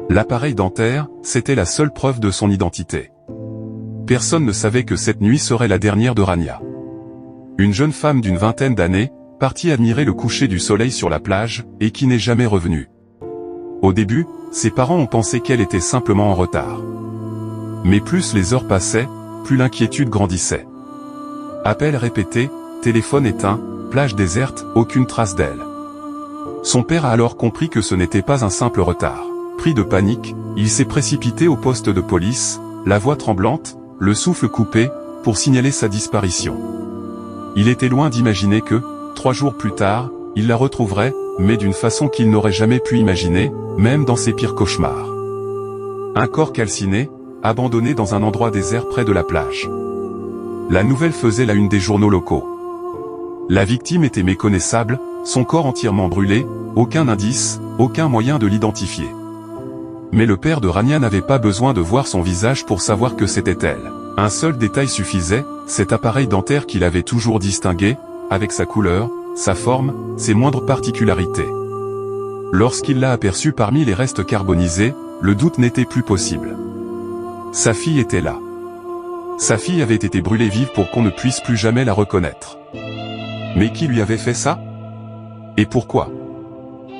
L'appareil dentaire, c'était la seule preuve de son identité. Personne ne savait que cette nuit serait la dernière de Rania. Une jeune femme d'une vingtaine d'années, partie admirer le coucher du soleil sur la plage, et qui n'est jamais revenue. Au début, ses parents ont pensé qu'elle était simplement en retard. Mais plus les heures passaient, plus l'inquiétude grandissait. Appels répétés, téléphone éteint, plage déserte, aucune trace d'elle. Son père a alors compris que ce n'était pas un simple retard. Pris de panique, il s'est précipité au poste de police, la voix tremblante, le souffle coupé, pour signaler sa disparition. Il était loin d'imaginer que, 3 jours plus tard, il la retrouverait, mais d'une façon qu'il n'aurait jamais pu imaginer, même dans ses pires cauchemars. Un corps calciné, abandonné dans un endroit désert près de la plage. La nouvelle faisait la une des journaux locaux. La victime était méconnaissable, son corps entièrement brûlé, aucun indice, aucun moyen de l'identifier. Mais le père de Rania n'avait pas besoin de voir son visage pour savoir que c'était elle. Un seul détail suffisait, cet appareil dentaire qu'il avait toujours distingué, avec sa couleur, sa forme, ses moindres particularités. Lorsqu'il l'a aperçu parmi les restes carbonisés, le doute n'était plus possible. Sa fille était là. Sa fille avait été brûlée vive pour qu'on ne puisse plus jamais la reconnaître. Mais qui lui avait fait ça? Et pourquoi?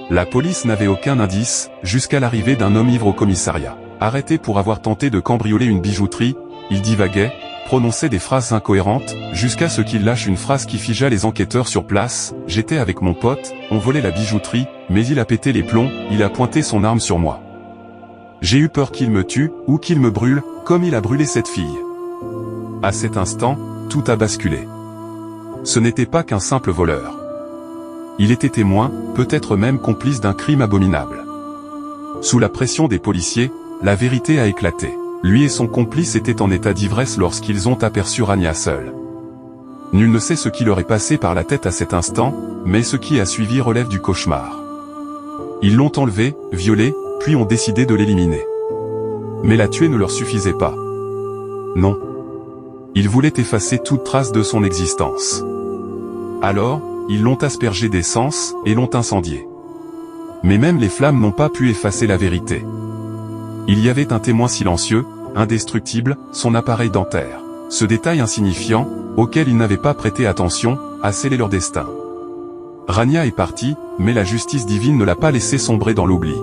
La police n'avait aucun indice, jusqu'à l'arrivée d'un homme ivre au commissariat. Arrêté pour avoir tenté de cambrioler une bijouterie, il divaguait, prononçait des phrases incohérentes, jusqu'à ce qu'il lâche une phrase qui figea les enquêteurs sur place. « J'étais avec mon pote, on volait la bijouterie, mais il a pété les plombs, il a pointé son arme sur moi. J'ai eu peur qu'il me tue, ou qu'il me brûle, comme il a brûlé cette fille. » À cet instant, tout a basculé. Ce n'était pas qu'un simple voleur. Il était témoin, peut-être même complice d'un crime abominable. Sous la pression des policiers, la vérité a éclaté. Lui et son complice étaient en état d'ivresse lorsqu'ils ont aperçu Rania seule. Nul ne sait ce qui leur est passé par la tête à cet instant, mais ce qui a suivi relève du cauchemar. Ils l'ont enlevée, violée, puis ont décidé de l'éliminer. Mais la tuer ne leur suffisait pas. Non. Ils voulaient effacer toute trace de son existence. Alors, ils l'ont aspergée d'essence, et l'ont incendiée. Mais même les flammes n'ont pas pu effacer la vérité. Il y avait un témoin silencieux, indestructible, son appareil dentaire. Ce détail insignifiant, auquel ils n'avaient pas prêté attention, a scellé leur destin. Rania est partie, mais la justice divine ne l'a pas laissé sombrer dans l'oubli.